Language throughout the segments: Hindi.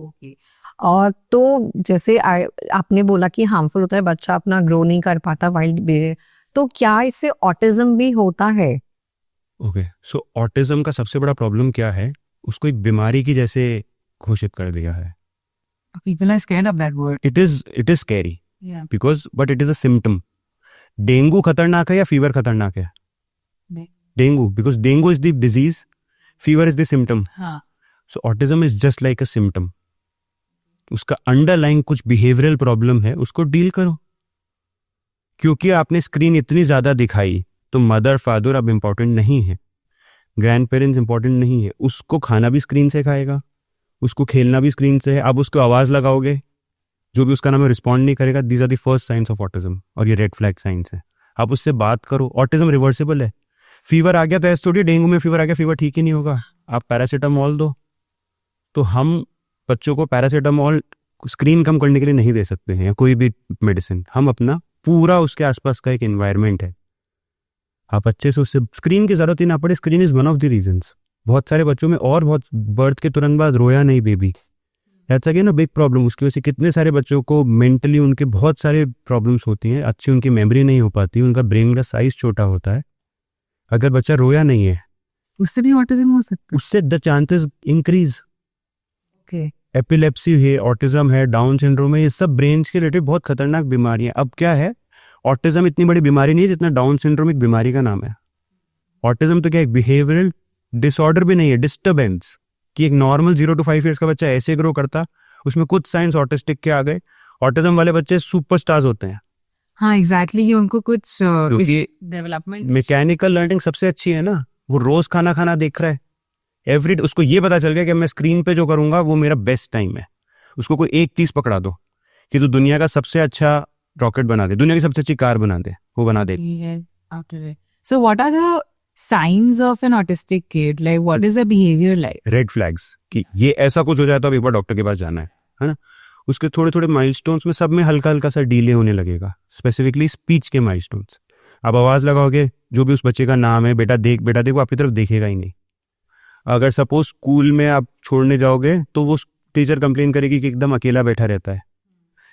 ओके। और तो जैसे आपने बोला कि हार्मफुल होता है, बच्चा अपना ग्रो नहीं कर पाता वाइल्ड बे, तो क्या इससे ऑटिज्म भी होता है? ओके, सो ऑटिज्म का सबसे बड़ा प्रॉब्लम क्या है, उसको एक बीमारी की जैसे घोषित कर दिया है. People are scared of that word. It is scary Yeah. Because but it is a symptom. Dengue खतरनाक है या फीवर खतरनाक है? दे- dengue, because dengue is the disease, fever is the symptom. हाँ। So autism is just like a symptom. उसका अंडरलाइंग कुछ बिहेवियरल प्रॉब्लम है, उसको डील करो. क्योंकि आपने स्क्रीन इतनी ज्यादा दिखाई तो मदर फादर अब इंपॉर्टेंट नहीं है, ग्रैंड पेरेंट्स इंपॉर्टेंट नहीं है. उसको खाना भी स्क्रीन से खाएगा, उसको खेलना भी स्क्रीन से है. अब उसको आवाज लगाओगे, जो भी उसका नाम है रिस्पॉन्ड नहीं करेगा. These are the first science of autism, और ये रेड फ्लैग साइंस है. आप उससे बात करो. ऑटिज्म रिवर्सिबल है. फीवर आ गया तो ऐसे थोड़ी डेंगू में फीवर आ गया फीवर ठीक ही नहीं होगा. आप पैरासीटामोल दो. तो हम बच्चों को पैरासीटामोल स्क्रीन कम करने के लिए नहीं दे सकते हैं, या कोई भी मेडिसिन. हम अपना पूरा उसके आसपास का एक एनवायरनमेंट है, आप अच्छे से उससे स्क्रीन की जरूरत ही ना पड़े. Screen is one of the reasons. बहुत सारे बच्चों में, और बहुत बर्थ के तुरंत बाद रोया नहीं baby, that's again a big problem. उसकी वजह से कितने सारे बच्चों को मेंटली उनके बहुत सारे प्रॉब्लम्स होती हैं. अच्छी उनकी मेमोरी नहीं हो पाती, उनका ब्रेन का साइज छोटा होता है. अगर बच्चा रोया नहीं है, उससे भी ऑटिज्म हो सकता उससे द चांसेस इंक्रीज. है? एपिलेप्सी है, ऑटिज्म है, डाउन सिंड्रोम है, ये सब ब्रेन के रिलेटेड बहुत खतरनाक बीमारियां. अब क्या है, ऑटिज्म इतनी बड़ी बीमारी नहीं है जितना डाउन सिंड्रोम एक बीमारी का नाम है. ऑटिज्म तो क्या एक बिहेवियरल डिसऑर्डर भी नहीं है, डिस्टर्बेंस. कि एक नॉर्मल 0 to 5 ईयर्स का बच्चा ऐसे ग्रो करता, उसमें कुछ साइंस ऑटिस्टिक के आ गए. ऑटिज्म वाले बच्चे सुपरस्टार्स होते हैं. हाँ एग्जैक्टली, ये उनको कुछ क्योंकि डेवलपमेंट मैकेनिकल लर्निंग सबसे अच्छी है ना. वो रोज खाना खाना देख रहा है एवरी, उसको ये पता चल गया कि मैं स्क्रीन पे जो करूंगा वो मेरा बेस्ट टाइम है. उसको कोई एक चीज पकड़ा दो कि तू दुनिया का सबसे अच्छा रॉकेट बना दे, दुनिया की सबसे अच्छी कार बना दे, वो बना दे. So what are the signs of an autistic kid? Like what is the behavior like? Red flags कि ये ऐसा कुछ हो जाए तो अब एक बार डॉक्टर के पास जाना है ना. उसके थोड़े थोड़े माइलस्टोन्स में सब में हल्का हल्का सा डिले होने लगेगा, स्पेसिफिकली स्पीच के माइलस्टोन्स. आप आवाज लगाओगे, जो भी उस बच्चे का नाम है, बेटा देख बेटा देख, वो आपकी तरफ देखेगा ही नहीं. अगर सपोज स्कूल में आप छोड़ने जाओगे तो वो टीचर कंप्लेन करेगी कि एकदम अकेला बैठा रहता है.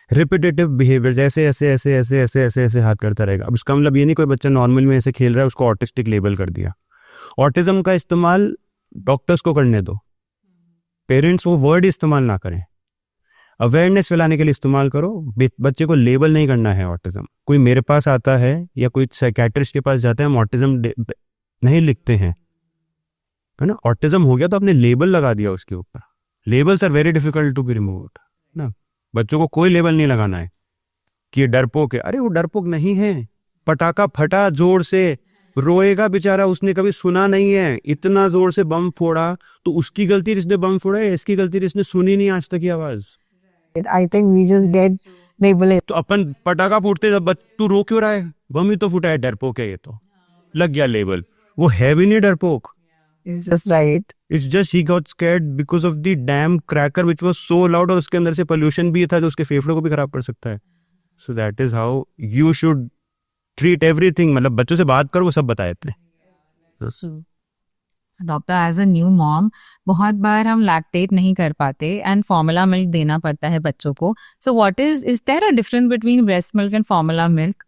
रिपीटेटिव बिहेवियर, ऐसे ऐसे ऐसे ऐसे ऐसे ऐसे ऐसे हाथ करता रहेगा. अब इसका मतलब ये नहीं कोई बच्चा नॉर्मल में ऐसे खेल रहा है उसको ऑटिस्टिक लेबल कर दिया. ऑटिज्म का इस्तेमाल डॉक्टर्स को करने दो, पेरेंट्स वो वर्ड इस्तेमाल ना करें. अवेयरनेस फैलाने के लिए इस्तेमाल करो. बच्चे को लेबल नहीं करना है ऑटिज्म. कोई मेरे पास आता है या कोई साइकियाट्रिस्ट के पास जाता है, हम ऑटिज्म नहीं लिखते हैं, है ना. ऑटिज्म हो गया तो आपने लेबल लगा दिया उसके ऊपर. Labels are very difficult to be removed ना. बच्चों को कोई लेबल नहीं लगाना है कि ये डरपोक है. अरे वो डरपोक नहीं है. पटाखा फटा जोर से, रोएगा बेचारा, उसने कभी सुना नहीं है. इतना जोर से बम फोड़ा तो उसकी गलती जिसने बम फोड़ा है, इसकी गलती जिसने सुनी नहीं आज तक की आवाज. I think we just get label it. तो अपन पटाखा फूटते जब तू रो क्यों रहा है, बम ही तो फूटा है, डरपोक है, ये तो लग गया लेबल. वो है भी नहीं डरपोक. It's just right. It's just he got scared because of the damn cracker which was so loud, और उसके अंदर से पोल्यूशन भी था जो उसके फेफड़ों को भी खराब कर सकता है. So that is how you should treat everything. मतलब बच्चों से बात करो, वो सब बताए थे. Doctor, as a new mom बहुत बार हम लैक्टेट नहीं कर पाते एंड फॉर्मूला मिल्क देना पड़ता है बच्चों को. So what is there a difference between breast milk and formula milk?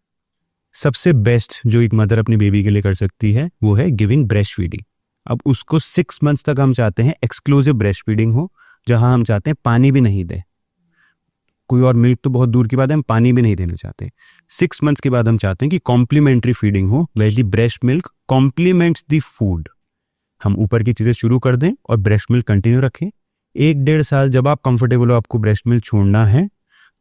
सबसे बेस्ट जो एक मदर अपनी बेबी के लिए कर सकती है वो है गिविंग ब्रेस्ट फीडिंग. अब उसको 6 months तक हम चाहते हैं एक्सक्लूसिव ब्रेस्ट फीडिंग हो, जहां हम चाहते हैं पानी भी नहीं दे. कोई और मिल्क तो बहुत दूर की बात है, हम पानी भी नहीं देना चाहते. 6 months के बाद हम चाहते हैं कि कॉम्प्लीमेंट्री फीडिंग हो, where the breast milk complements the food. हम ऊपर की चीजें शुरू कर दें और ब्रेस्ट मिल्क कंटिन्यू रखें. 1-1.5 साल जब आप कंफर्टेबल हो, आपको ब्रेस्ट मिल्क छोड़ना है,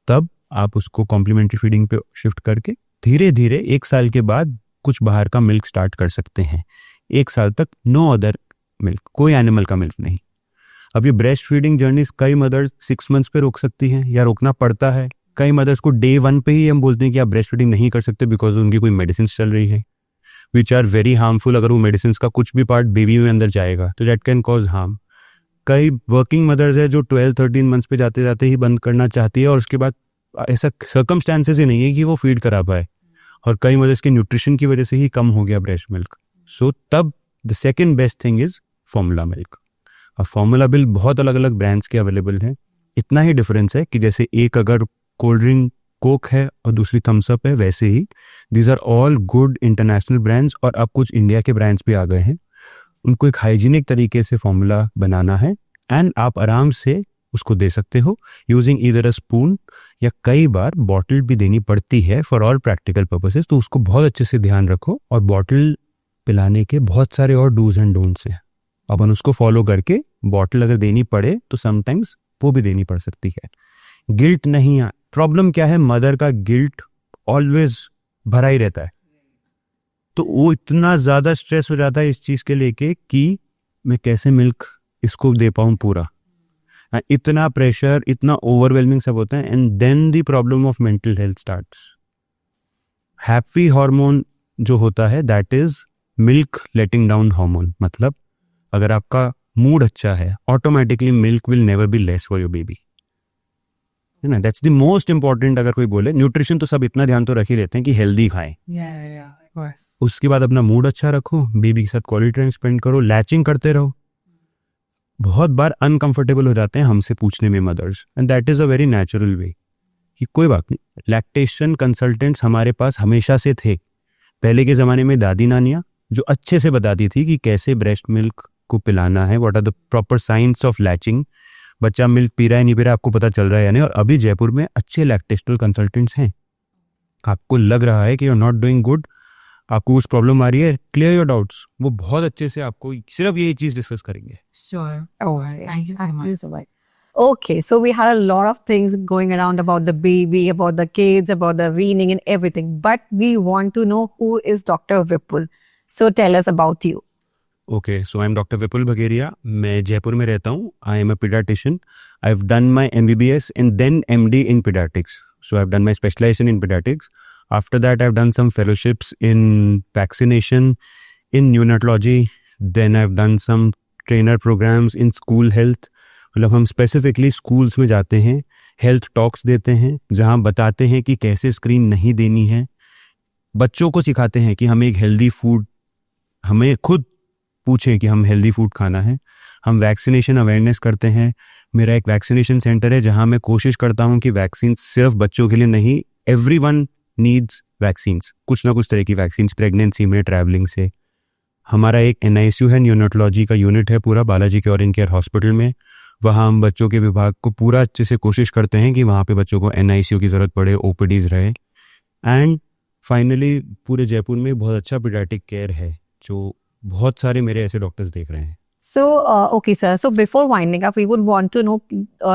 तब आप उसको कॉम्प्लीमेंट्री फीडिंग पे शिफ्ट करके धीरे धीरे 1 साल के बाद कुछ बाहर का मिल्क स्टार्ट कर सकते हैं. 1 साल तक नो अदर मिल्क, कोई एनिमल का मिल्क नहीं. अब ये ब्रेस्ट फीडिंग जर्नी कई मदर्स 6 months पे रोक सकती हैं या रोकना पड़ता है. कई मदर्स को डे 1 पे ही हम बोलते हैं कि आप ब्रेस्ट फीडिंग नहीं कर सकते बिकॉज उनकी कोई मेडिसिन चल रही है विच आर वेरी हार्मफुल. अगर वो मेडिसिन का कुछ भी पार्ट बेबी में अंदर जाएगा तो दैट कैन कॉज हार्म. कई वर्किंग मदर्स है जो 12-13 months पे जाते जाते ही बंद करना चाहती है और उसके बाद ऐसा सर्कमस्टांसेस ही नहीं है कि वो फीड करा पाए. और कई मदर्स के न्यूट्रिशन की वजह से ही कम हो गया ब्रेस्ट मिल्क. सो तब the second best thing is formula milk. और फॉर्मूला मिल्क बहुत अलग अलग ब्रांड्स के अवेलेबल हैं. इतना ही डिफरेंस है कि जैसे एक अगर कोल्ड ड्रिंक कोक है और दूसरी थम्स अप है, वैसे ही these are all good international brands, और अब कुछ इंडिया के ब्रांड्स भी आ गए हैं। उनको एक हाइजीनिक तरीके से फॉर्मूला बनाना है एंड आप आराम से उसको दे सकते हो यूजिंग ईदर अ स्पून, या कई बार बॉटल भी देनी पड़ती है फॉर ऑल प्रैक्टिकल पर्पसेस। तो उसको बहुत अच्छे से ध्यान रखो, और बॉटल पिलाने के बहुत सारे और डूज एंड डोंट्स हैं। अपन उसको फॉलो करके बॉटल अगर देनी पड़े तो समटाइम्स वो भी देनी पड़ सकती है। गिल्ट नहीं है। प्रॉब्लम क्या है, मदर का गिल्ट ऑलवेज भरा ही रहता है, तो वो इतना ज़्यादा स्ट्रेस हो जाता है इस चीज़ के लेके कि मैं कैसे मिल्क इसको दे पाऊँ पूरा, इतना प्रेशर, इतना ओवरवेलमिंग सब होता है। And then the problem of mental health starts. Happy hormone जो होता है that is milk letting down hormone. मतलब अगर आपका मूड अच्छा है, automatically milk will never be less for your baby, है ना। That's the most important. अगर कोई बोले न्यूट्रिशन, तो सब इतना ध्यान तो रख ही लेते हैं कि हेल्दी खाएं। उसके बाद अपना मूड अच्छा रखो, बेबी के साथ क्वालिटी टाइम स्पेंड करो, लैचिंग करते रहो। बहुत बार अनकंफर्टेबल हो जाते हैं हमसे पूछने में mothers, and that is a very natural way कि कोई बात नहीं। लैक्टेशन कंसल्टेंट्स हमारे पास हमेशा से थे। पहले के ज़माने में दादी नानियाँ जो अच्छे से बताती थी कि कैसे ब्रेस्ट मिल्क को पिलाना है, what are the proper science of latching, बच्चा मिल्क पी रहा है नहीं पी रहा है आपको पता चल रहा है या नहीं। और अभी जयपुर में अच्छे लैक्टेशनल कंसल्टेंट्स हैं। आपको लग रहा है कि you are not doing good, आपको कुछ प्रॉब्लम आ रही है, क्लियर योर डाउट्स, वो बहुत अच्छे से आपको सिर्फ यही चीज़ डिस्कस करेंगे। Sure. Oh, thank you so much. Okay, so we had a lot of things going around about the baby, about the kids, about the weaning and everything. But we want to know who is Dr. Vipul. So tell us about you. Okay, so I'm Dr. Vipul Bhageria. मैं जयपुर में रहता हूँ. I am a pediatrician. I've done my MBBS and then MD in pediatrics. So I've done my specialization in pediatrics. After that, I've done some fellowships in vaccination, in neonatology. Then I've done some trainer programs in school health. मतलब हम स्पेसिफिकली स्कूल्स में जाते हैं, हेल्थ टॉक्स देते हैं, जहाँ बताते हैं कि कैसे स्क्रीन नहीं देनी है। बच्चों को सिखाते हैं कि हमें एक हेल्दी फूड, हमें खुद पूछें कि हम हेल्दी फूड खाना है। हम वैक्सीनेशन अवेयरनेस करते हैं। मेरा एक वैक्सीनेशन सेंटर है जहाँ मैं कोशिश करता हूँ कि वैक्सीन सिर्फ बच्चों के लिए नहीं, एवरीवन नीड्स वैक्सीन्स, कुछ ना कुछ तरह की वैक्सीन्स, प्रेगनेंसी में, ट्रैवलिंग से। हमारा एक NICU है, न्यूनेटोलॉजी का यूनिट है पूरा Balaji care in care hospital में। वहाँ हम बच्चों के विभाग को पूरा अच्छे से कोशिश करते हैं कि वहाँ पे बच्चों को NICU की ज़रूरत पड़े, OPDs रहे। एंड फाइनली पूरे जयपुर में बहुत अच्छा पीडियाट्रिक केयर है जो बहुत सारे मेरे ऐसे डॉक्टर्स देख रहे हैं। So, okay, sir. So before winding up, we would want to know,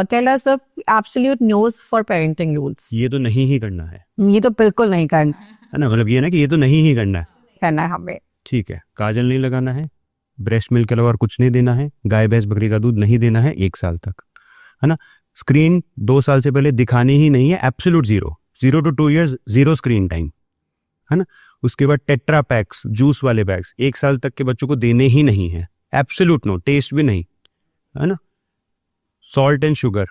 tell us the absolute no's for parenting rules. ये तो नहीं ही करना है, ये तो बिल्कुल नहीं करना है ना। मतलब ये ना कि ये तो नहीं ही करना है, हमें। ठीक है। काजल नहीं लगाना है, ब्रेस्ट मिल्क के अलावा और कुछ नहीं देना है, गाय भैंस बकरी का दूध नहीं देना है 1 साल तक, है ना। स्क्रीन 2 साल से पहले दिखानी ही नहीं है, absolute 0 to 2 years 0 screen time, है ना। उसके बाद टेट्रा पैक्स, जूस वाले बैग्स 1 साल तक के बच्चों को देने ही नहीं है, एब्सोल्यूट नो, टेस्ट भी नहीं, है ना। सॉल्ट एंड शुगर,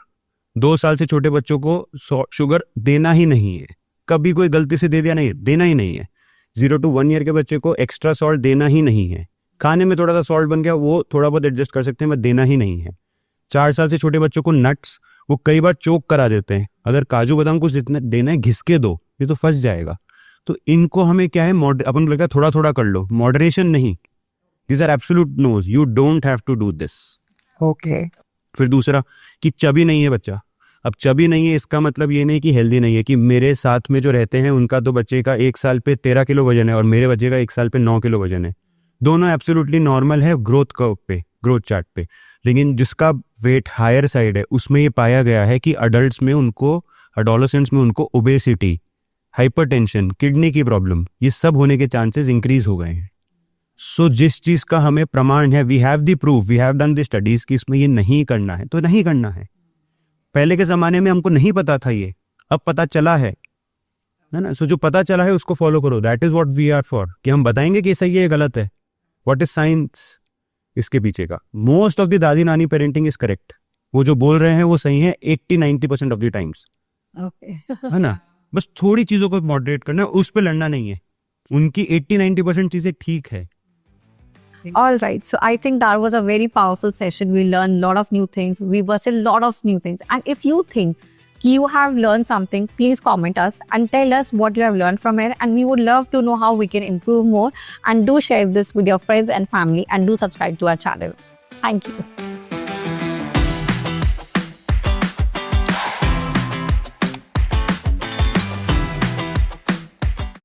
2 साल से छोटे बच्चों को शुगर देना ही नहीं है, कभी कोई गलती से दे दिया नहीं, देना ही नहीं है। 0 to 1 year के बच्चे को एक्स्ट्रा सॉल्ट देना ही नहीं है। खाने में थोड़ा सा सॉल्ट बन गया, वो थोड़ा बहुत एडजस्ट कर सकते हैं, बट देना ही नहीं है। 4 साल से छोटे बच्चों को नट्स, वो कई बार चोक करा देते हैं। अगर काजू बादाम कुछ जितना देना है घिस के दो, ये तो फंस जाएगा। तो इनको हमें क्या है, अपन लगता है थोड़ा थोड़ा कर लो, मॉडरेशन नहीं। These are absolute no's. You don't have to do this. Okay. फिर दूसरा कि चबी नहीं है बच्चा। अब चबी नहीं है इसका मतलब ये नहीं कि हेल्दी नहीं है, कि मेरे साथ में जो रहते हैं उनका तो बच्चे का 1 साल पे 13 किलो वजन है और मेरे बच्चे का 1 साल पे 9 किलो वजन है। दोनों एब्सोल्युटली नॉर्मल है ग्रोथ कर्व पे, ग्रोथ चार्ट पे। लेकिन जिसका वेट हायर साइड है उसमें ये पाया गया है कि अडल्ट में उनको, एडोलेसेंट्स में उनको ओबेसिटी, हाइपरटेंशन, किडनी की प्रॉब्लम, ये सब होने के चांसेस इंक्रीज हो गए हैं। सो जिस चीज का हमें प्रमाण है, we have the proof, we have done the studies कि इसमें ये नहीं करना है, तो नहीं करना है। पहले के जमाने में हमको नहीं पता था ये, अब पता चला है ना। सो जो पता चला है उसको फॉलो करो, that is what we are for. कि हम बताएंगे कि सही है गलत है, व्हाट इज साइंस इसके पीछे का। मोस्ट ऑफ द दादी नानी पेरेंटिंग इज करेक्ट, वो जो बोल रहे हैं वो सही है 80-90% ऑफ द टाइम्स, है ना। बस थोड़ी चीजों को मॉडरेट करना है, उस पर लड़ना नहीं है। उनकी 80-90% चीजें ठीक है। All right. So I think that was a very powerful session. We learned a lot of new things. We busted a lot of new things. And if you think you have learned something, please comment us and tell us what you have learned from it. And we would love to know how we can improve more. And do share this with your friends and family and do subscribe to our channel. Thank you.